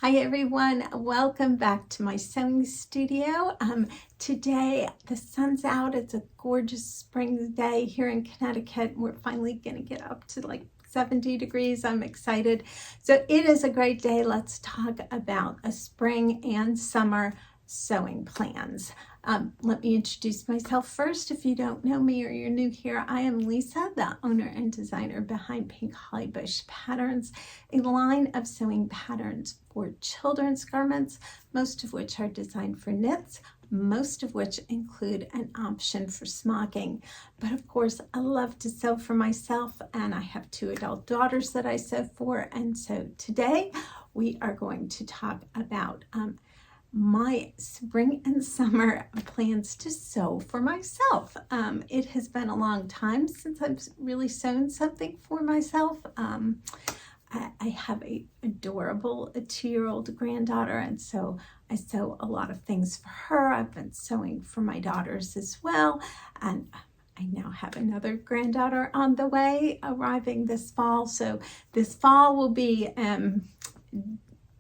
Hi everyone, welcome back to my sewing studio. Today the sun's out. It's a gorgeous spring day here in Connecticut. We're finally gonna get up to like 70 degrees. I'm excited. So it is a great day. Let's talk about a spring and summer sewing plans. Let me introduce myself first. If you don't know me or you're new here, I am Lisa, the owner and designer behind Pink Holly Bush Patterns, a line of sewing patterns for children's garments, most of which are designed for knits, most of which include an option for smocking. But of course, I love to sew for myself, and I have 2 adult daughters that I sew for. And so today we are going to talk about my spring and summer plans to sew for myself. It has been a long time since I've really sewn something for myself. I have a adorable 2-year-old granddaughter, and so I sew a lot of things for her. I've been sewing for my daughters as well, and I now have another granddaughter on the way arriving this fall. So this fall will be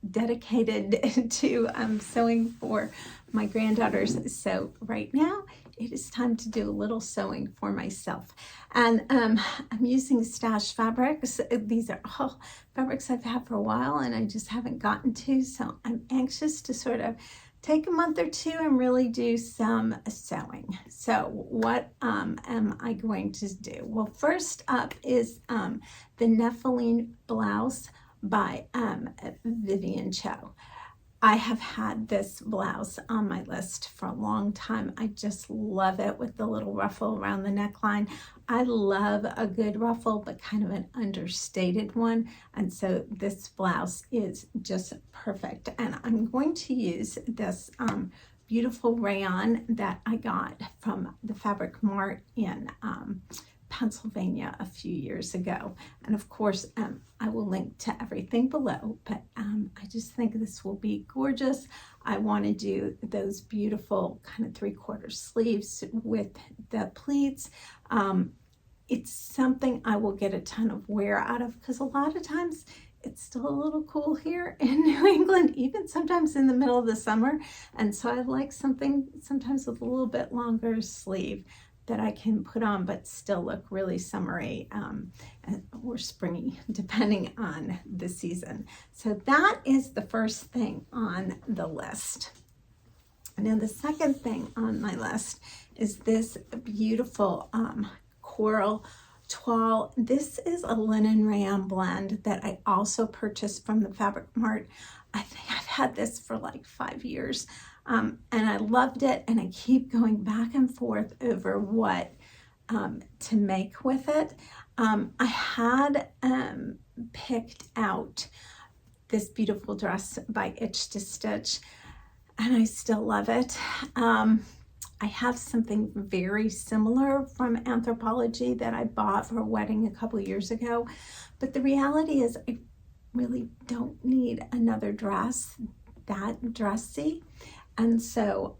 dedicated to sewing for my granddaughters. So right now it is time to do a little sewing for myself, and I'm using stash fabrics. These are all fabrics I've had for a while and I just haven't gotten to, so I'm anxious to sort of take a month or two and really do some sewing. So what am I going to do? Well, first up is the Nephilene Blouse by Vivian Cho. I have had this blouse on my list for a long time. I just love it with the little ruffle around the neckline. I love a good ruffle, but kind of an understated one. And so this blouse is just perfect. And I'm going to use this beautiful rayon that I got from the Fabric Mart in Pennsylvania a few years ago. And of course, I will link to everything below, but I just think this will be gorgeous. I want to do those beautiful kind of 3/4 sleeves with the pleats. It's something I will get a ton of wear out of, because a lot of times it's still a little cool here in New England, even sometimes in the middle of the summer. And so I like something sometimes with a little bit longer sleeve that I can put on but still look really summery or springy, depending on the season. So that is the first thing on the list. And then the second thing on my list is this beautiful coral toile. This is a linen rayon blend that I also purchased from the Fabric Mart. I think I've had this for like 5 years. And I loved it, and I keep going back and forth over what to make with it. I had picked out this beautiful dress by Itch to Stitch, and I still love it. I have something very similar from Anthropology that I bought for a wedding a couple years ago, but the reality is I really don't need another dress that dressy. And so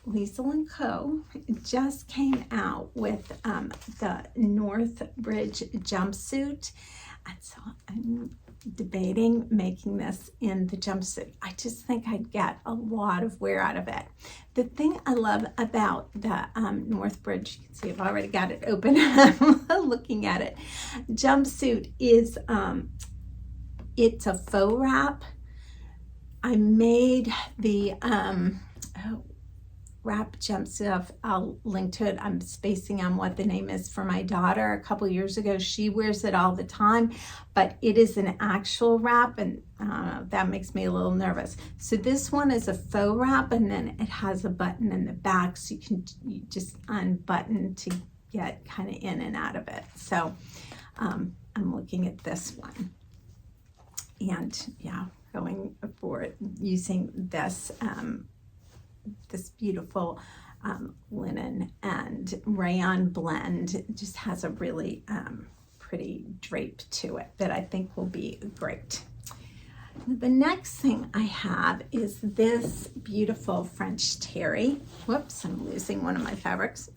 Lisa & Co. just came out with the North Bridge jumpsuit. And so I'm debating making this in the jumpsuit. I just think I'd get a lot of wear out of it. The thing I love about the North Bridge, you can see I've already got it open, I'm looking at it, jumpsuit is, it's a faux wrap. I made the wrap jumpsuit. I'll link to it. I'm spacing on what the name is for my daughter. A couple years ago, she wears it all the time, but it is an actual wrap, and that makes me a little nervous. So this one is a faux wrap, and then it has a button in the back, so you just unbutton to get kind of in and out of it. So I'm looking at this one, and yeah, going for it using this this beautiful linen and rayon blend. It just has a really pretty drape to it that I think will be great. The next thing I have is this beautiful French terry. Whoops, I'm losing one of my fabrics.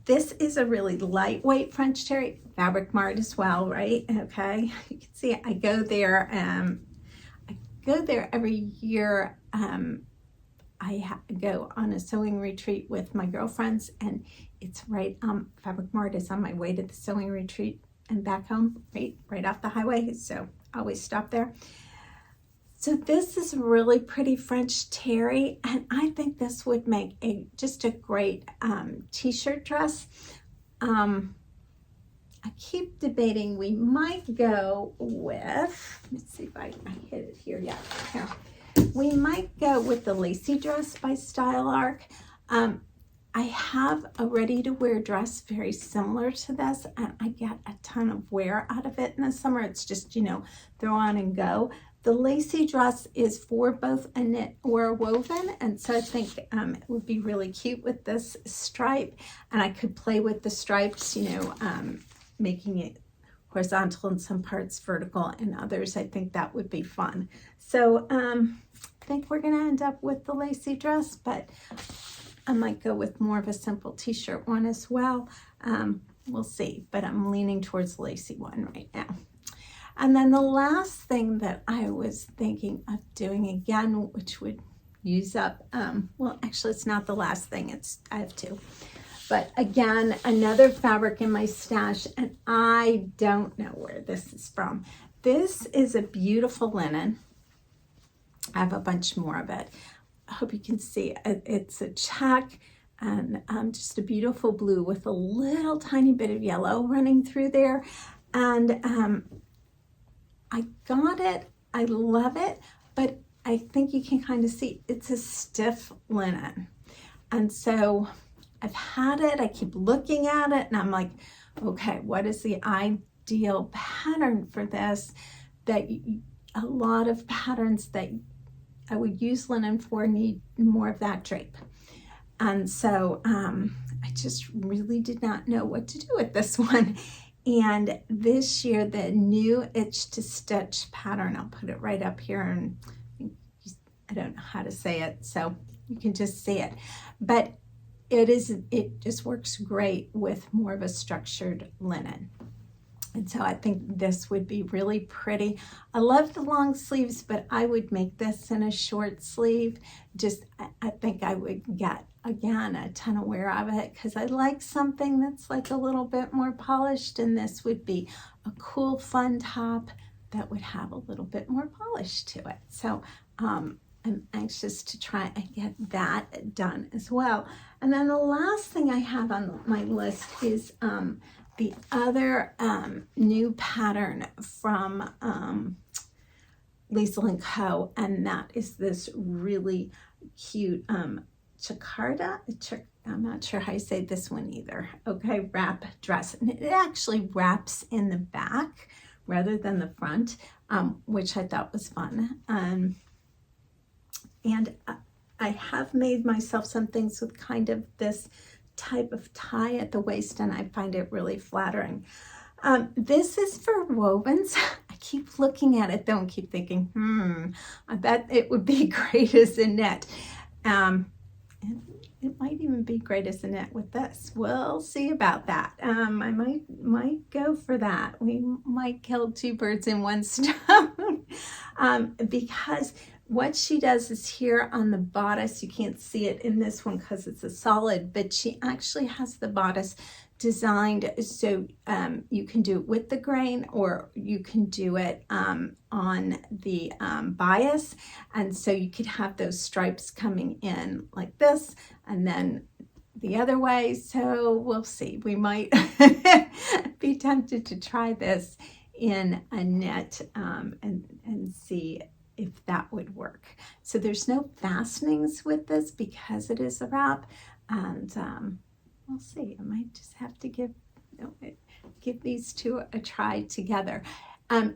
This is a really lightweight French terry, Fabric Mart as well, right? Okay, you can see I go there. I go there every year. Go on a sewing retreat with my girlfriends, and it's right. Fabric Mart is on my way to the sewing retreat and back home, right off the highway. So I always stop there. So this is really pretty French terry, and I think this would make just a great t-shirt dress. I keep debating. We might go with, let's see if I hit it here. Yeah, here. We might go with the lacy dress by Style Arc. I have a ready-to-wear dress very similar to this, and I get a ton of wear out of it in the summer. It's just, throw on and go. The lacy dress is for both a knit or a woven, and so I think it would be really cute with this stripe, and I could play with the stripes, making it horizontal in some parts, vertical in others. I think that would be fun. So I think we're gonna end up with the lacy dress, but I might go with more of a simple t-shirt one as well. We'll see, but I'm leaning towards the lacy one right now. And then the last thing that I was thinking of doing again, which would use up, well, actually it's not the last thing, I have two. But again, another fabric in my stash, and I don't know where this is from. This is a beautiful linen. I have a bunch more of it. I hope you can see it. It's a check and just a beautiful blue with a little tiny bit of yellow running through there. And I got it. I love it, but I think you can kind of see it's a stiff linen. And so I've had it, I keep looking at it, and I'm like, okay, what is the ideal pattern for this? That a lot of patterns that I would use linen for need more of that drape. And so I just really did not know what to do with this one. And this year, the new Itch to Stitch pattern, I'll put it right up here, and I don't know how to say it, so you can just see it. But it just works great with more of a structured linen. And so I think this would be really pretty. I love the long sleeves, but I would make this in a short sleeve. I think I would get, again, a ton of wear out of it because I like something that's like a little bit more polished, and this would be a cool, fun top that would have a little bit more polish to it. So I'm anxious to try and get that done as well. And then the last thing I have on my list is the other new pattern from Liesl & Co. And that is this really cute Jacquarda. I'm not sure how you say this one either. Okay, wrap dress. And it actually wraps in the back rather than the front, which I thought was fun. And I have made myself some things with kind of this type of tie at the waist, and I find it really flattering. This is for wovens. I keep looking at it though and keep thinking, I bet it would be great as a knit. And it might even be great as a knit with this. We'll see about that. I might go for that. We might kill two birds in one stone because what she does is here on the bodice, you can't see it in this one because it's a solid, but she actually has the bodice designed so you can do it with the grain, or you can do it on the bias. And so you could have those stripes coming in like this and then the other way. So we'll see. We might be tempted to try this in a knit and see if that would work. So there's no fastenings with this because it is a wrap, and we'll see. I might just have to give these two a try together.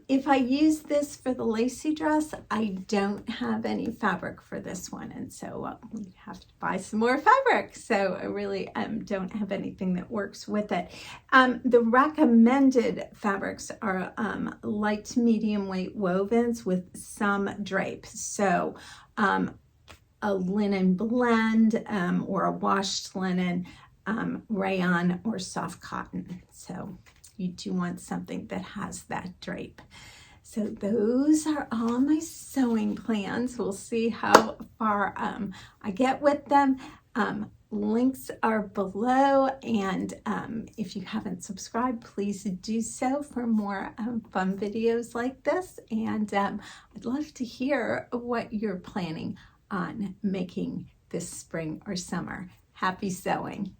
If I use this for the lacy dress, I don't have any fabric for this one, and so we have to buy some more fabric. So I really don't have anything that works with it. The recommended fabrics are light to medium weight wovens with some drape. So a linen blend or a washed linen, rayon or soft cotton. So you do want something that has that drape. So those are all my sewing plans. We'll see how far I get with them. Links are below, and if you haven't subscribed, please do so for more fun videos like this. And I'd love to hear what you're planning on making this spring or summer. Happy sewing!